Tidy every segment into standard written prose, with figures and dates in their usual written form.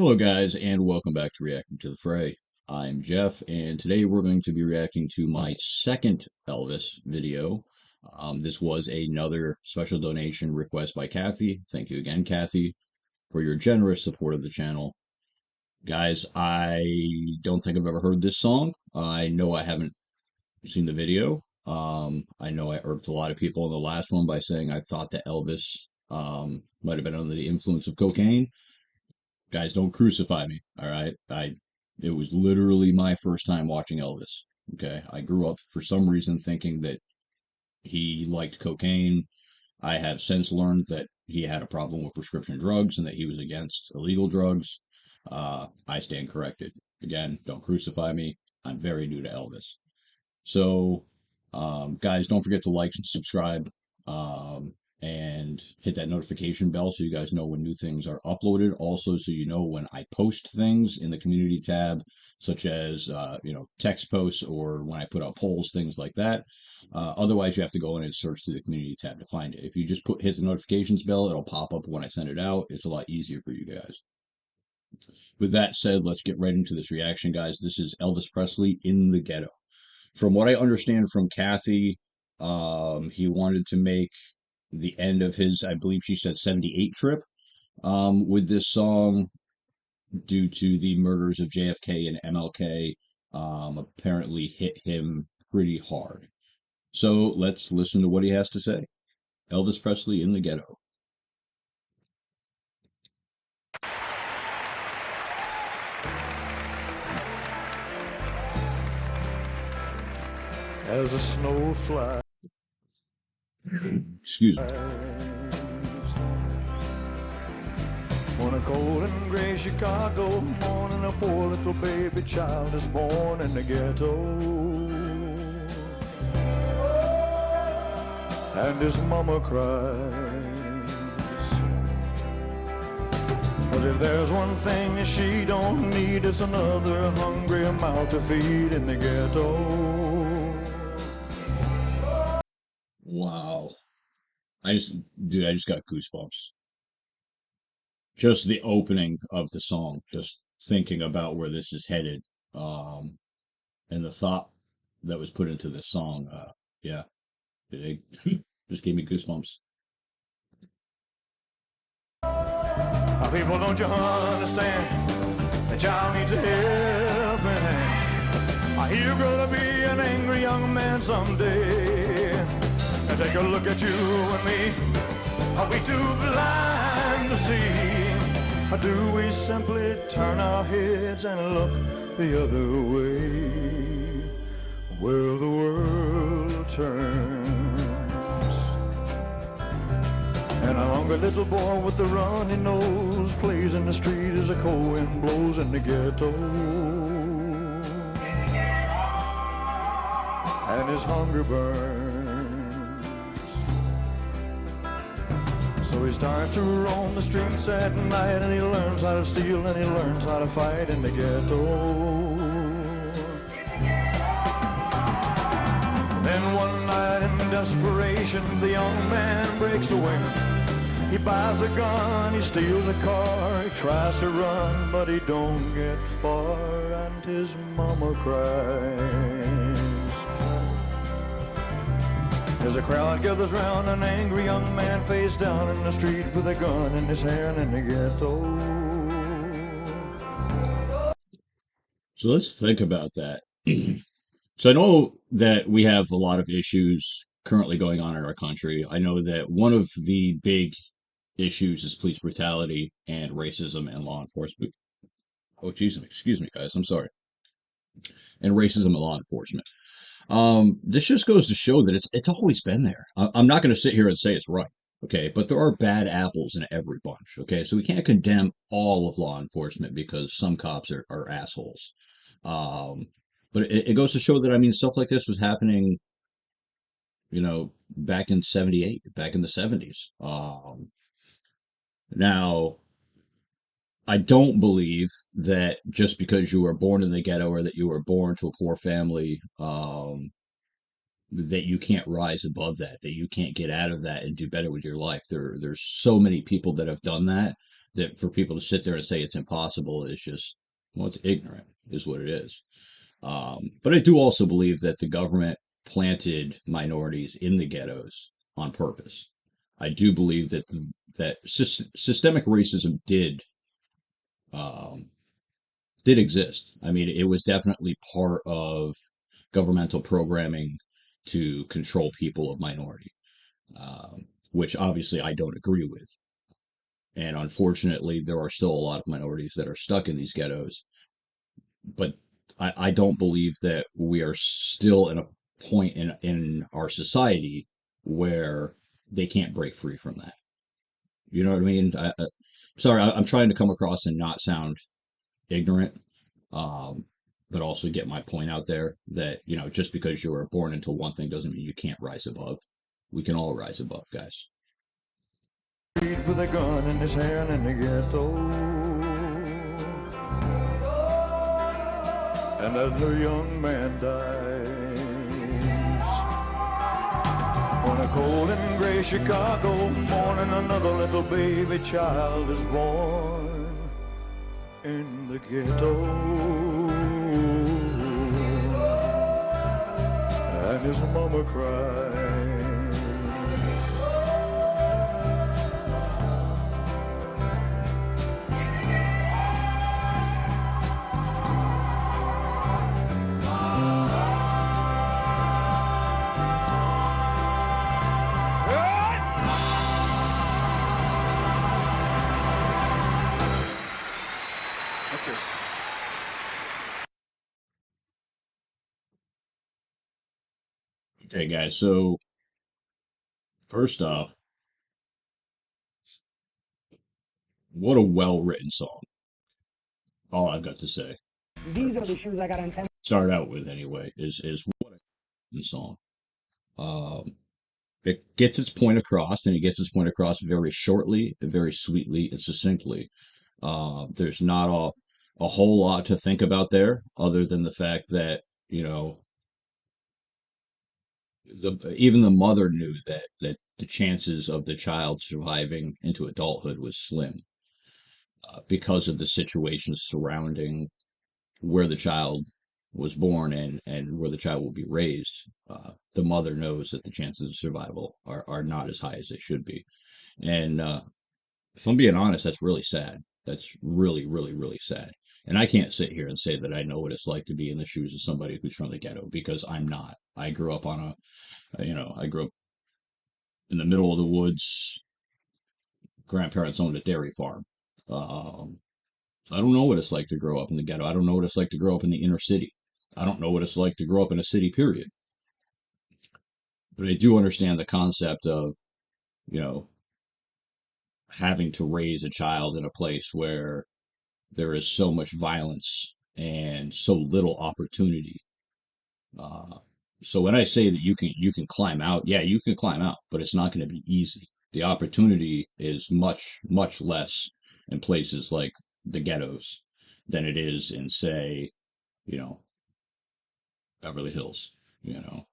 Hello, guys, and welcome back to Reacting to the Fray. I'm Jeff, and today we're going to be reacting to my second Elvis video. This was another special donation request by Kathy. Thank you again, Kathy, for your generous support of the channel. Guys, I don't think I've ever heard this song. I know I haven't seen the video. I know I irked a lot of people in the last one by saying I thought that Elvis might have been under the influence of cocaine. Guys, don't crucify me. All right. It was literally my first time watching Elvis. Okay. I grew up for some reason thinking that he liked cocaine. I have since learned that he had a problem with prescription drugs and that he was against illegal drugs. I stand corrected. Again, don't crucify me. I'm very new to Elvis. So, guys, don't forget to like and subscribe. And hit that notification bell so you guys know when new things are uploaded. Also, so you know when I post things in the community tab, such as text posts or when I put out polls, things like that. Otherwise, you have to go in and search through the community tab to find it. If you just hit the notifications bell, it'll pop up when I send it out. It's a lot easier for you guys. With that said, let's get right into this reaction, guys. This is Elvis Presley in the Ghetto. From what I understand from Kathy, he wanted to make the end of his, I believe she said 78 trip, with this song due to the murders of JFK and MLK, apparently hit him pretty hard. So let's listen to what he has to say. Elvis Presley in the Ghetto. As a snow flies Excuse me. on a cold and gray Chicago morning, a poor little baby child is born in the ghetto, and his mama cries. But if there's one thing that she don't need, it's another hungry mouth to feed in the ghetto. Wow. Dude, I just got goosebumps. Just the opening of the song, just thinking about where this is headed, and the thought that was put into this song. Yeah, it just gave me goosebumps. Now, people, don't you understand? The child needs a helping hand. You're gonna be an angry young man someday. And take a look at you and me. Are we too blind to see? Or do we simply turn our heads and look the other way? Well, the world turns, and a hungry little boy with the runny nose plays in the street as a cold wind blows in the ghetto. And his hunger burns. So he starts to roam the streets at night, and he learns how to steal, and he learns how to fight in the ghetto. Then one night in desperation, the young man breaks away. He buys a gun, he steals a car, he tries to run, but he don't get far, and his mama cries. As a crowd gathers round, an angry young man face down in the street with a gun in his hand in the ghetto. So let's think about that. So I know that we have a lot of issues currently going on in our country. I know that one of the big issues is police brutality and racism and law enforcement. Oh, geez, excuse me, guys. I'm sorry. And racism and law enforcement. This just goes to show that it's always been there. I'm not going to sit here and say it's right, okay? But there are bad apples in every bunch, okay? So we can't condemn all of law enforcement because some cops are assholes. But it goes to show that, I mean, stuff like this was happening, back in 78, back in the 70s. Now, I don't believe that just because you were born in the ghetto or that you were born to a poor family, that you can't rise above that you can't get out of that and do better with your life. There's so many people that have done that that for people to sit there and say it's impossible is just, well, it's ignorant, is what it is. But I do also believe that the government planted minorities in the ghettos on purpose. I do believe that systemic racism um, did exist. I mean, it was definitely part of governmental programming to control people of minority, which obviously I don't agree with. And unfortunately, there are still a lot of minorities that are stuck in these ghettos. But I don't believe that we are still in a point in our society where they can't break free from that. You know what I mean? Sorry, I'm trying to come across and not sound ignorant, um, but also get my point out there that, just because you were born into one thing doesn't mean you can't rise above. We can all rise above, guys. With a gun in his hand in the ghetto. And as the young man dies, on a cold and gray Chicago morning, another little baby child is born in the ghetto. And his mama cries. Okay, guys. So first off, what a well-written song. All I've got to say. These are the shoes I got on 10. Start out with anyway is what a written song. Um, it gets its point across, and it gets its point across very shortly, very sweetly, and succinctly. There's not a whole lot to think about there, other than the fact that even the mother knew that the chances of the child surviving into adulthood was slim, because of the situations surrounding where the child was born and where the child will be raised. The mother knows that the chances of survival are not as high as they should be. And if I'm being honest, that's really sad. That's really, really, really sad. And I can't sit here and say that I know what it's like to be in the shoes of somebody who's from the ghetto, because I'm not. I grew up I grew up in the middle of the woods. Grandparents owned a dairy farm. Um, I don't know what it's like to grow up in the ghetto. I don't know what it's like to grow up in the inner city. I don't know what it's like to grow up in a city, period. But I do understand the concept of, you know, having to raise a child in a place where there is so much violence and so little opportunity. Uh, so when I say that you can climb out, yeah, you can climb out, but it's not going to be easy. The opportunity is much, much less in places like the ghettos than it is in, say, you know, Beverly Hills, you know.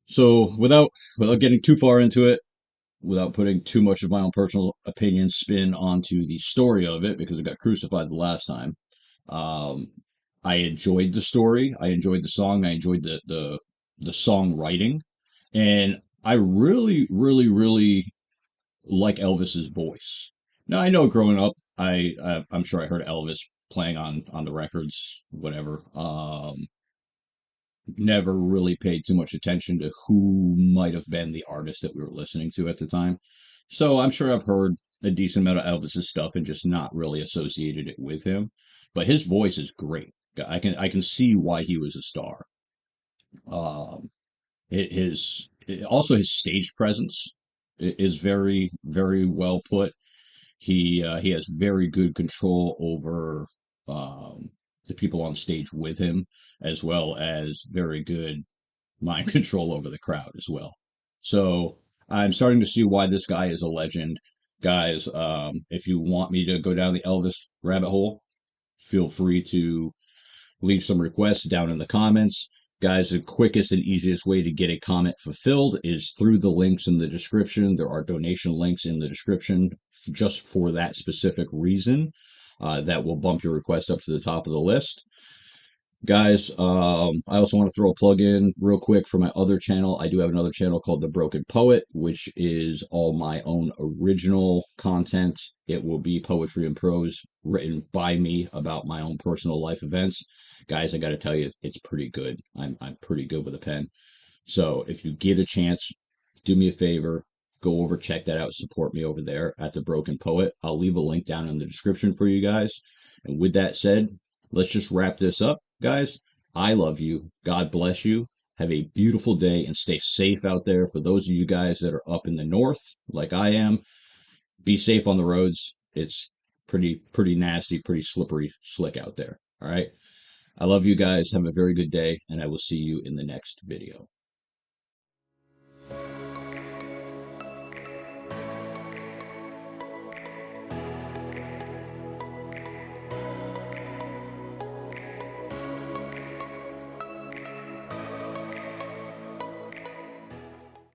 So without getting too far into it, without putting too much of my own personal opinion spin onto the story of it, because it got crucified the last time. Um, I enjoyed the story. I enjoyed the song. I enjoyed the songwriting, and I really, really, really like Elvis's voice. Now I know growing up, I'm sure I heard Elvis playing on the records, whatever. Never really paid too much attention to who might have been the artist that we were listening to at the time. So I'm sure I've heard a decent amount of Elvis's stuff and just not really associated it with him. But his voice is great. I can see why he was a star. Um, his also his stage presence is very, very well put. He has very good control over um, the people on stage with him, as well as very good mind control over the crowd as well. So I'm starting to see why this guy is a legend. Guys, if you want me to go down the Elvis rabbit hole, feel free to leave some requests down in the comments. Guys, the quickest and easiest way to get a comment fulfilled is through the links in the description. There are donation links in the description just for that specific reason. That will bump your request up to the top of the list. Guys, I also want to throw a plug in real quick for my other channel. I do have another channel called The Broken Poet, which is all my own original content. It will be poetry and prose written by me about my own personal life events. Guys, I got to tell you, it's pretty good. I'm pretty good with a pen. So if you get a chance, do me a favor, go over, check that out, support me over there at The Broken Poet. I'll leave a link down in the description for you guys. And with that said, let's just wrap this up, guys. I love you. God bless you. Have a beautiful day and stay safe out there. For those of you guys that are up in the north, like I am, be safe on the roads. It's pretty nasty, pretty slippery, slick out there. All right. I love you guys. Have a very good day, and I will see you in the next video.